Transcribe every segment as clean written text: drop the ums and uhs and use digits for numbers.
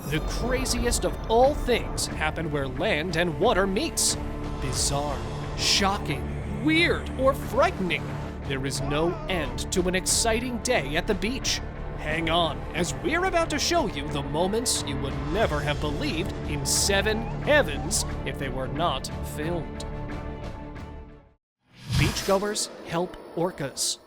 The craziest of all things happen where land and water meets. Bizarre, shocking, weird, or frightening. There is no end to an exciting day at the beach. Hang on, as we're about to show you the moments you would never have believed in 7 heavens if they were not filmed. Beachgoers help orcas.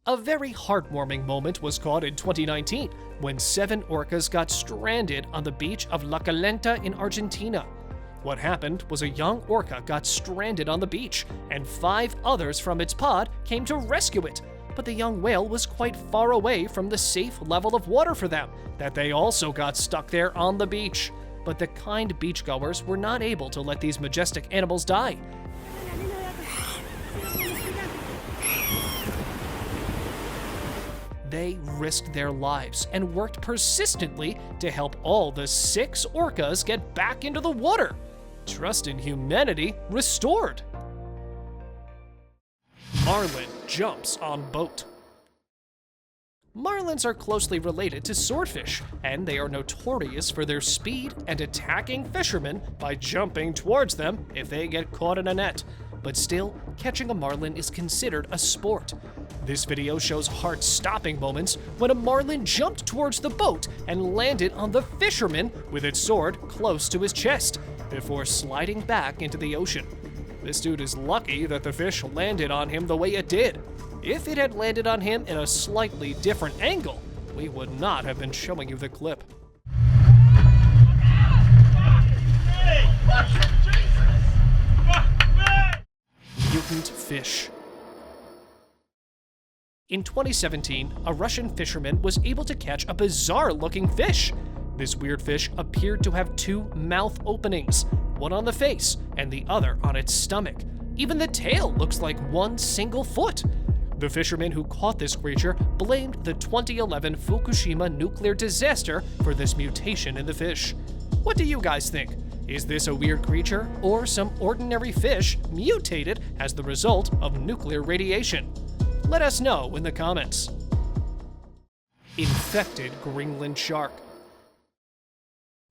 A very heartwarming moment was caught in 2019 when 7 orcas got stranded on the beach of La Calenta in Argentina. What happened was a young orca got stranded on the beach, and 5 others from its pod came to rescue it. But the young whale was quite far away from the safe level of water for them, that they also got stuck there on the beach. But the kind beachgoers were not able to let these majestic animals die. They risked their lives and worked persistently to help all the 6 orcas get back into the water. Trust in humanity restored. Marlin jumps on boat. Marlins are closely related to swordfish, and they are notorious for their speed and attacking fishermen by jumping towards them if they get caught in a net. But still, catching a marlin is considered a sport. This video shows heart-stopping moments when a marlin jumped towards the boat and landed on the fisherman with its sword close to his chest, before sliding back into the ocean. This dude is lucky that the fish landed on him the way it did. If it had landed on him in a slightly different angle, we would not have been showing you the clip. Mutant fish. In 2017, a Russian fisherman was able to catch a bizarre-looking fish. This weird fish appeared to have 2 mouth openings, one on the face and the other on its stomach. Even the tail looks like one single foot. The fisherman who caught this creature blamed the 2011 Fukushima nuclear disaster for this mutation in the fish. What do you guys think? Is this a weird creature or some ordinary fish mutated as the result of nuclear radiation? Let us know in the comments. Infected Greenland shark.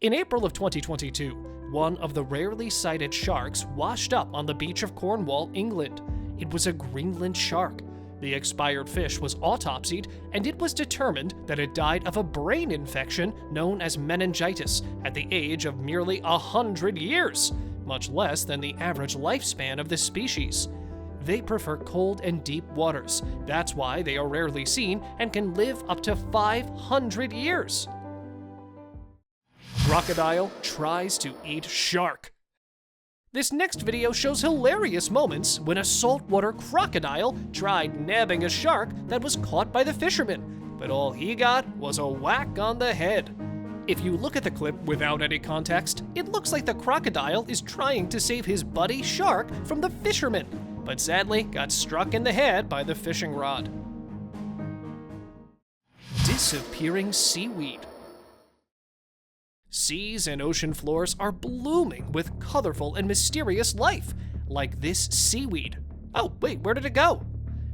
In April of 2022, one of the rarely sighted sharks washed up on the beach of Cornwall, England. It was a Greenland shark. The expired fish was autopsied, and it was determined that it died of a brain infection known as meningitis at the age of merely 100 years, much less than the average lifespan of this species. They prefer cold and deep waters. That's why they are rarely seen and can live up to 500 years. Crocodile tries to eat shark. This next video shows hilarious moments when a saltwater crocodile tried nabbing a shark that was caught by the fisherman, but all he got was a whack on the head. If you look at the clip without any context, it looks like the crocodile is trying to save his buddy shark from the fisherman, but sadly got struck in the head by the fishing rod. Disappearing seaweed. Seas and ocean floors are blooming with colorful and mysterious life, like this seaweed. Oh, wait, where did it go?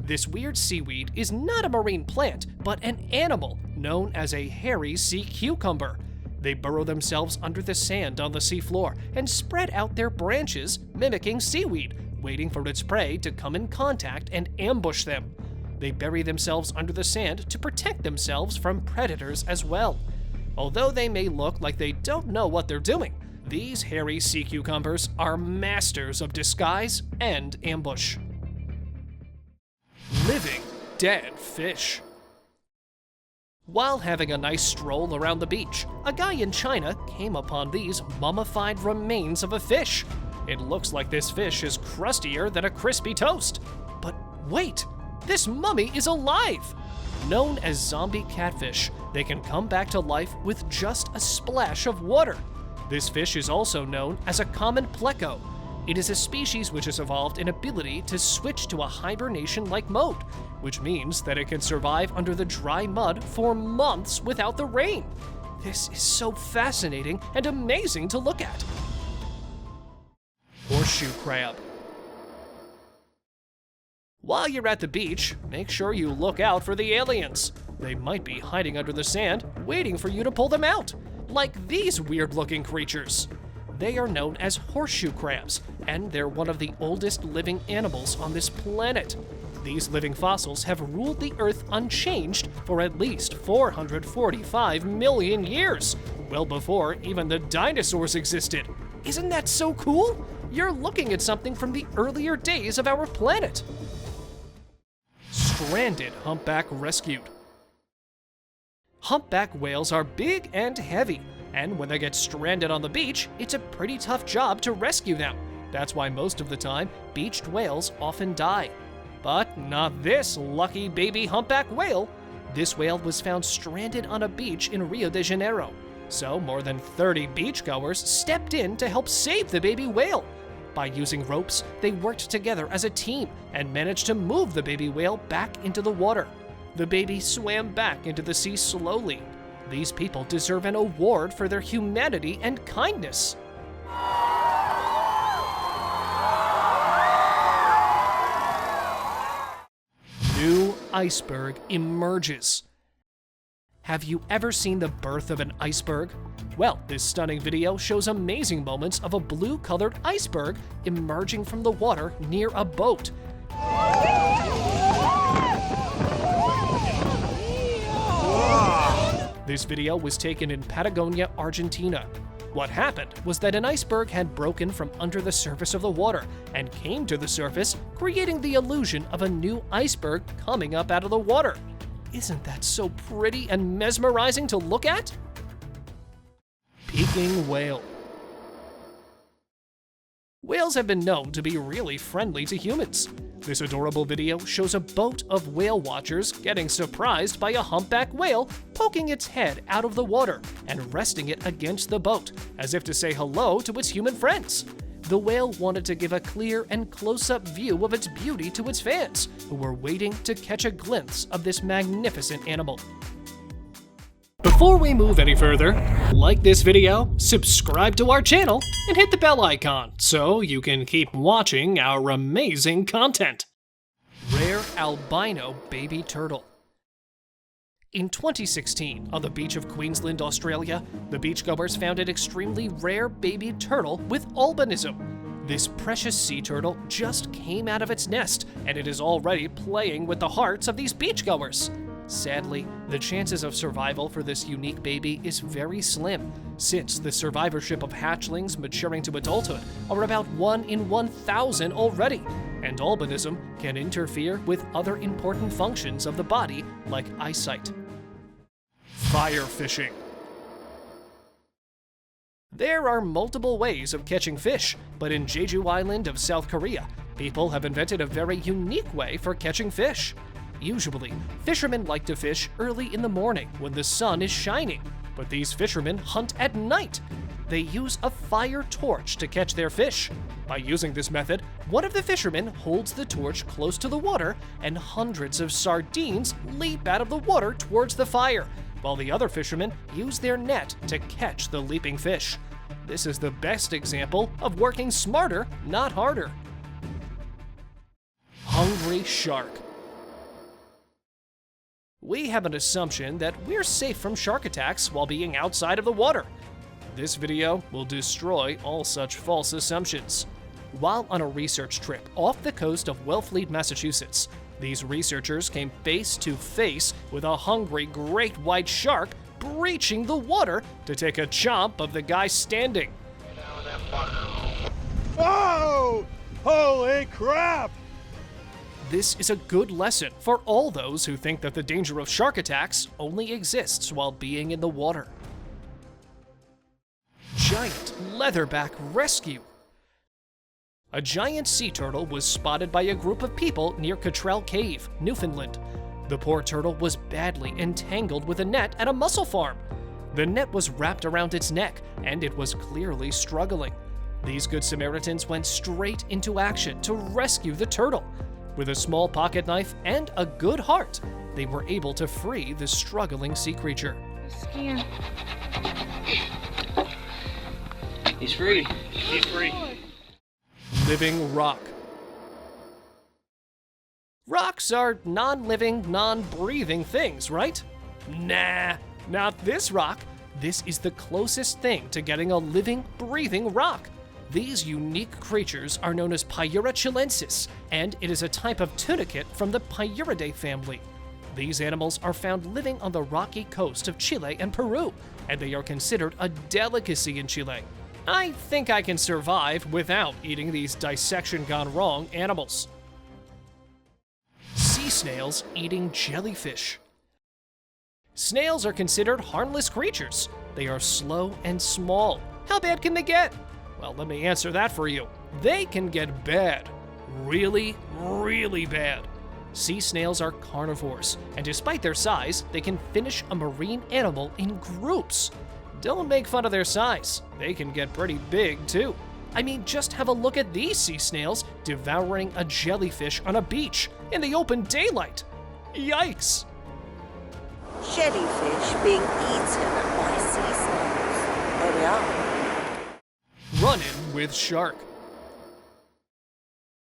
This weird seaweed is not a marine plant, but an animal known as a hairy sea cucumber. They burrow themselves under the sand on the seafloor and spread out their branches, mimicking seaweed, waiting for its prey to come in contact and ambush them. They bury themselves under the sand to protect themselves from predators as well. Although they may look like they don't know what they're doing, these hairy sea cucumbers are masters of disguise and ambush. Living dead fish. While having a nice stroll around the beach, a guy in China came upon these mummified remains of a fish. It looks like this fish is crustier than a crispy toast. But wait, this mummy is alive! Known as zombie catfish, they can come back to life with just a splash of water. This fish is also known as a common pleco. It is a species which has evolved an ability to switch to a hibernation-like mode, which means that it can survive under the dry mud for months without the rain. This is so fascinating and amazing to look at. Horseshoe crab. While you're at the beach, make sure you look out for the aliens. They might be hiding under the sand, waiting for you to pull them out, like these weird-looking creatures. They are known as horseshoe crabs, and they're one of the oldest living animals on this planet. These living fossils have ruled the Earth unchanged for at least 445 million years, well before even the dinosaurs existed. Isn't that so cool? You're looking at something from the earlier days of our planet. Stranded humpback rescued. Humpback whales are big and heavy, and when they get stranded on the beach, it's a pretty tough job to rescue them. That's why most of the time, beached whales often die. But not this lucky baby humpback whale. This whale was found stranded on a beach in Rio de Janeiro. So more than 30 beachgoers stepped in to help save the baby whale. By using ropes, they worked together as a team and managed to move the baby whale back into the water. The baby swam back into the sea slowly. These people deserve an award for their humanity and kindness. New iceberg emerges. Have you ever seen the birth of an iceberg? Well, this stunning video shows amazing moments of a blue-colored iceberg emerging from the water near a boat. This video was taken in Patagonia, Argentina. What happened was that an iceberg had broken from under the surface of the water and came to the surface, creating the illusion of a new iceberg coming up out of the water. Isn't that so pretty and mesmerizing to look at? Peking whale. Whales have been known to be really friendly to humans. This adorable video shows a boat of whale watchers getting surprised by a humpback whale poking its head out of the water and resting it against the boat, as if to say hello to its human friends. The whale wanted to give a clear and close-up view of its beauty to its fans, who were waiting to catch a glimpse of this magnificent animal. Before we move any further, like this video, subscribe to our channel, and hit the bell icon so you can keep watching our amazing content. Rare albino baby turtle. In 2016, on the beach of Queensland, Australia, the beachgoers found an extremely rare baby turtle with albinism. This precious sea turtle just came out of its nest, and it is already playing with the hearts of these beachgoers. Sadly, the chances of survival for this unique baby is very slim, since the survivorship of hatchlings maturing to adulthood are about 1 in 1,000 already, and albinism can interfere with other important functions of the body like eyesight. Fire fishing. There are multiple ways of catching fish, but in Jeju Island of South Korea, people have invented a very unique way for catching fish. Usually, fishermen like to fish early in the morning when the sun is shining, but these fishermen hunt at night. They use a fire torch to catch their fish. By using this method, one of the fishermen holds the torch close to the water, and hundreds of sardines leap out of the water towards the fire, while the other fishermen use their net to catch the leaping fish. This is the best example of working smarter, not harder. Hungry shark. We have an assumption that we're safe from shark attacks while being outside of the water. This video will destroy all such false assumptions. While on a research trip off the coast of Wellfleet, Massachusetts, these researchers came face to face with a hungry great white shark breaching the water to take a chomp of the guy standing. Whoa! Holy crap! This is a good lesson for all those who think that the danger of shark attacks only exists while being in the water. Giant leatherback rescue. A giant sea turtle was spotted by a group of people near Cottrell Cave, Newfoundland. The poor turtle was badly entangled with a net at a mussel farm. The net was wrapped around its neck, and it was clearly struggling. These good Samaritans went straight into action to rescue the turtle. With a small pocket knife and a good heart, they were able to free the struggling sea creature. Scan. He's free. He's free. Living rock. Rocks are non-living, non-breathing things, right? Nah, not this rock. This is the closest thing to getting a living, breathing rock. These unique creatures are known as Pyrrha chilensis, and it is a type of tunicate from the Pyrrhidae family. These animals are found living on the rocky coast of Chile and Peru, and they are considered a delicacy in Chile. I think I can survive without eating these dissection gone wrong animals. Sea snails eating jellyfish. Snails are considered harmless creatures. They are slow and small. How bad can they get? Well, let me answer that for you. They can get bad. Really, really bad. Sea snails are carnivores, and despite their size, they can finish a marine animal in groups. Don't make fun of their size. They can get pretty big, too. I mean, just have a look at these sea snails devouring a jellyfish on a beach in the open daylight. Yikes! Jellyfish being eaten by sea snails. There we are. Run-in with shark.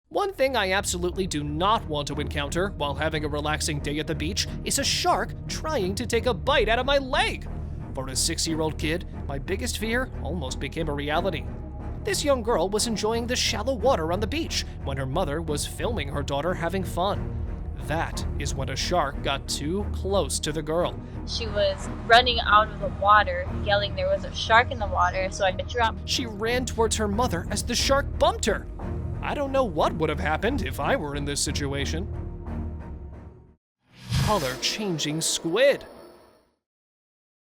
One thing I absolutely do not want to encounter while having a relaxing day at the beach is a shark trying to take a bite out of my leg. For a 6-year-old kid, my biggest fear almost became a reality. This young girl was enjoying the shallow water on the beach when her mother was filming her daughter having fun. That is when a shark got too close to the girl. She was running out of the water, yelling there was a shark in the water, so I jumped. She ran towards her mother as the shark bumped her. I don't know what would have happened if I were in this situation. Color-changing squid.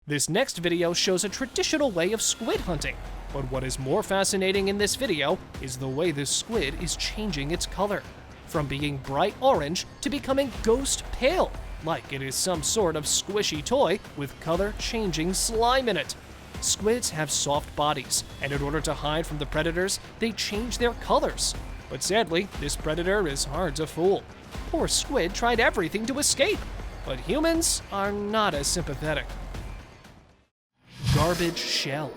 This next video shows a traditional way of squid hunting, but what is more fascinating in this video is the way this squid is changing its color, from being bright orange to becoming ghost pale, like it is some sort of squishy toy with color-changing slime in it. Squids have soft bodies, and in order to hide from the predators, they change their colors. But sadly, this predator is hard to fool. Poor squid tried everything to escape, but humans are not as sympathetic. Garbage shell.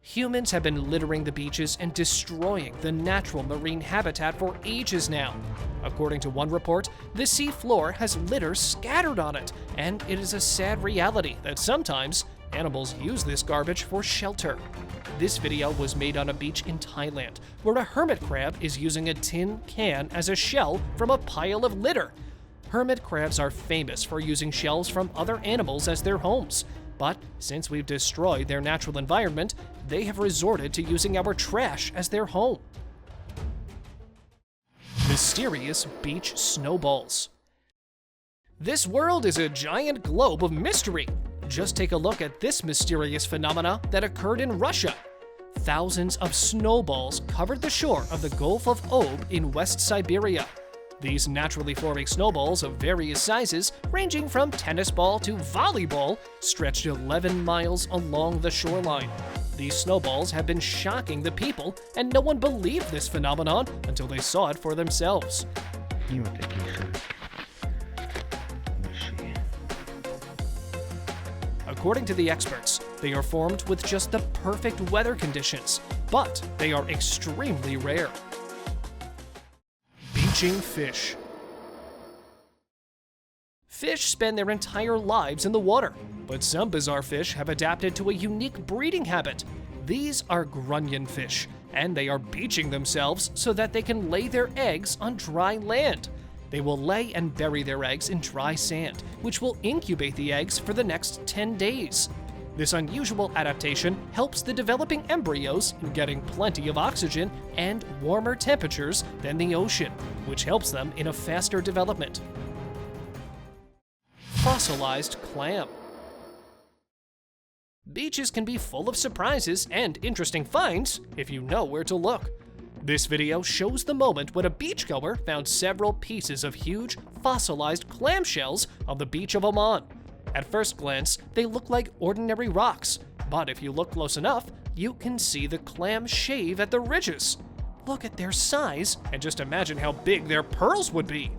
Humans have been littering the beaches and destroying the natural marine habitat for ages now. According to one report, the sea floor has litter scattered on it, and it is a sad reality that sometimes animals use this garbage for shelter. This video was made on a beach in Thailand, where a hermit crab is using a tin can as a shell from a pile of litter. Hermit crabs are famous for using shells from other animals as their homes, but since we've destroyed their natural environment, they have resorted to using our trash as their home. Mysterious beach snowballs. This world is a giant globe of mystery. Just take a look at this mysterious phenomena that occurred in Russia. Thousands of snowballs covered the shore of the Gulf of Ob in West Siberia. These naturally forming snowballs of various sizes, ranging from tennis ball to volleyball, stretched 11 miles along the shoreline. These snowballs have been shocking the people, and no one believed this phenomenon until they saw it for themselves. According to the experts, they are formed with just the perfect weather conditions, but they are extremely rare. Beaching fish. Fish spend their entire lives in the water, but some bizarre fish have adapted to a unique breeding habit. These are grunion fish, and they are beaching themselves so that they can lay their eggs on dry land. They will lay and bury their eggs in dry sand, which will incubate the eggs for the next 10 days. This unusual adaptation helps the developing embryos in getting plenty of oxygen and warmer temperatures than the ocean, which helps them in a faster development. Fossilized clam. Beaches can be full of surprises and interesting finds if you know where to look. This video shows the moment when a beachgoer found several pieces of huge fossilized clamshells on the beach of Oman. At first glance, they look like ordinary rocks, but if you look close enough, you can see the clam shave at the ridges. Look at their size, and just imagine how big their pearls would be.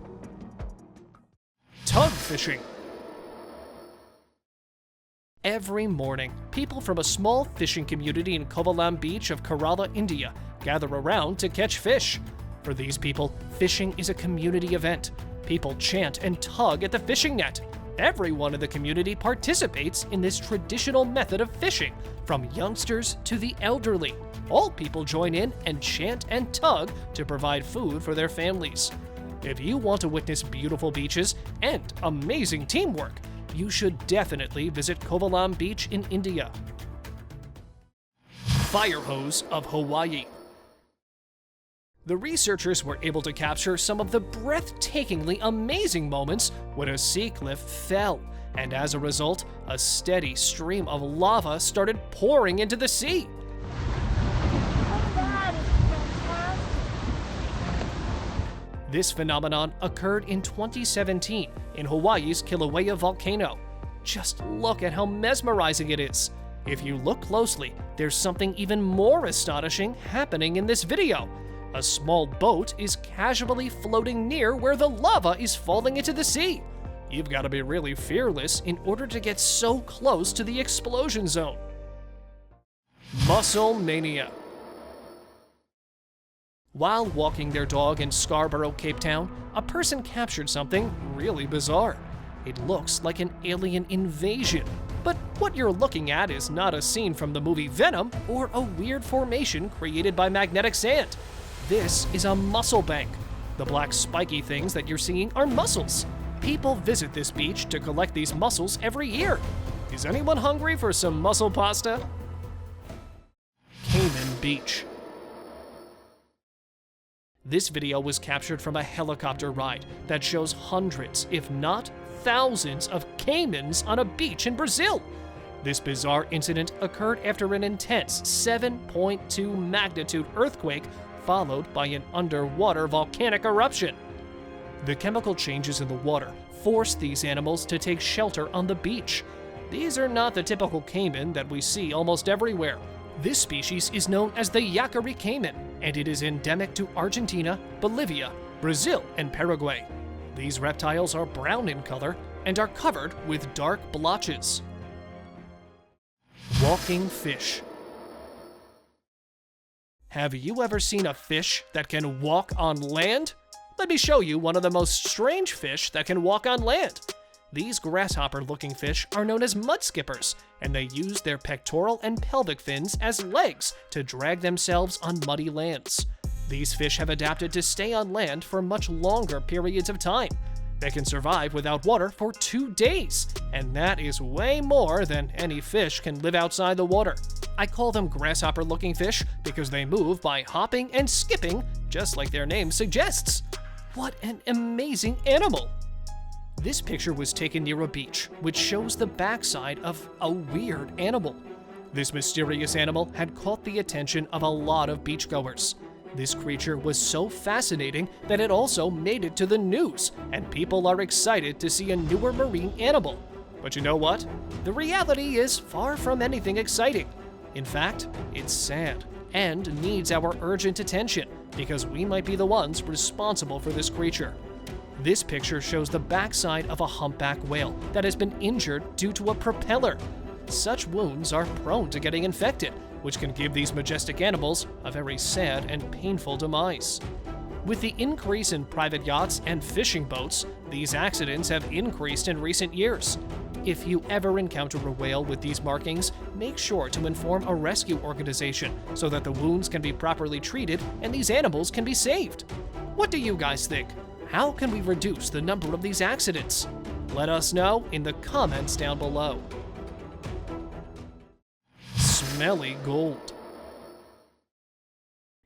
Tug fishing. Every morning, people from a small fishing community in Kovalam Beach of Kerala, India, gather around to catch fish. For these people, fishing is a community event. People chant and tug at the fishing net. Everyone in the community participates in this traditional method of fishing, from youngsters to the elderly. All people join in and chant and tug to provide food for their families. If you want to witness beautiful beaches and amazing teamwork, you should definitely visit Kovalam Beach in India. Fire hose of Hawaii. The researchers were able to capture some of the breathtakingly amazing moments when a sea cliff fell, and as a result, a steady stream of lava started pouring into the sea. This phenomenon occurred in 2017 in Hawaii's Kilauea volcano. Just look at how mesmerizing it is. If you look closely, there's something even more astonishing happening in this video. A small boat is casually floating near where the lava is falling into the sea. You've got to be really fearless in order to get so close to the explosion zone. Mussel mania. While walking their dog in Scarborough, Cape Town, a person captured something really bizarre. It looks like an alien invasion. But what you're looking at is not a scene from the movie Venom or a weird formation created by magnetic sand. This is a mussel bank. The black spiky things that you're seeing are mussels. People visit this beach to collect these mussels every year. Is anyone hungry for some mussel pasta? Cayman Beach. This video was captured from a helicopter ride that shows hundreds, if not thousands, of caimans on a beach in Brazil. This bizarre incident occurred after an intense 7.2 magnitude earthquake followed by an underwater volcanic eruption. The chemical changes in the water forced these animals to take shelter on the beach. These are not the typical caiman that we see almost everywhere. This species is known as the Yacare caiman, and it is endemic to Argentina, Bolivia, Brazil, and Paraguay. These reptiles are brown in color and are covered with dark blotches. Walking fish. Have you ever seen a fish that can walk on land? Let me show you one of the most strange fish that can walk on land. These grasshopper-looking fish are known as mudskippers, and they use their pectoral and pelvic fins as legs to drag themselves on muddy lands. These fish have adapted to stay on land for much longer periods of time. They can survive without water for 2 days, and that is way more than any fish can live outside the water. I call them grasshopper-looking fish because they move by hopping and skipping, just like their name suggests. What an amazing animal! This picture was taken near a beach, which shows the backside of a weird animal. This mysterious animal had caught the attention of a lot of beachgoers. This creature was so fascinating that it also made it to the news, and people are excited to see a newer marine animal. But you know what? The reality is far from anything exciting. In fact, it's sad and needs our urgent attention because we might be the ones responsible for this creature. This picture shows the backside of a humpback whale that has been injured due to a propeller. Such wounds are prone to getting infected, which can give these majestic animals a very sad and painful demise. With the increase in private yachts and fishing boats, these accidents have increased in recent years. If you ever encounter a whale with these markings, make sure to inform a rescue organization so that the wounds can be properly treated and these animals can be saved. What do you guys think? How can we reduce the number of these accidents? Let us know in the comments down below. Smelly gold.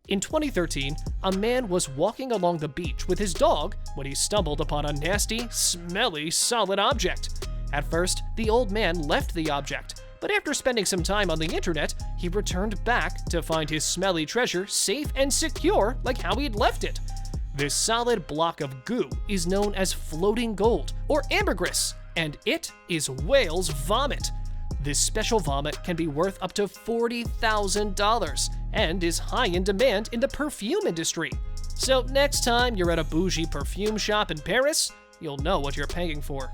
In 2013, a man was walking along the beach with his dog when he stumbled upon a nasty, smelly, solid object. At first, the old man left the object, but after spending some time on the internet, he returned back to find his smelly treasure safe and secure like how he'd left it. This solid block of goo is known as floating gold, or ambergris, and it is whale's vomit. This special vomit can be worth up to $40,000 and is high in demand in the perfume industry. So next time you're at a bougie perfume shop in Paris, you'll know what you're paying for.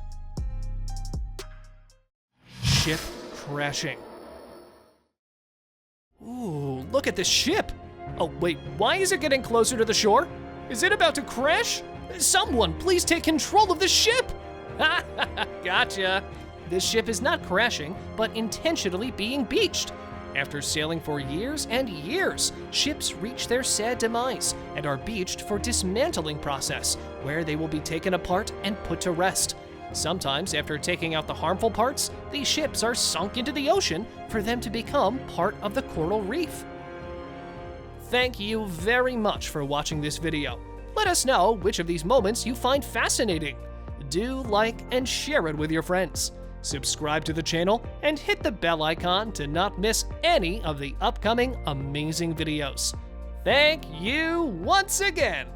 Ship crashing. Ooh, look at this ship! Oh wait, why is it getting closer to the shore? Is it about to crash? Someone please take control of the ship! Ha ha ha, gotcha! This ship is not crashing, but intentionally being beached. After sailing for years and years, ships reach their sad demise and are beached for dismantling process, where they will be taken apart and put to rest. Sometimes, after taking out the harmful parts, these ships are sunk into the ocean for them to become part of the coral reef. Thank you very much for watching this video. Let us know which of these moments you find fascinating. Do like and share it with your friends. Subscribe to the channel and hit the bell icon to not miss any of the upcoming amazing videos. Thank you once again!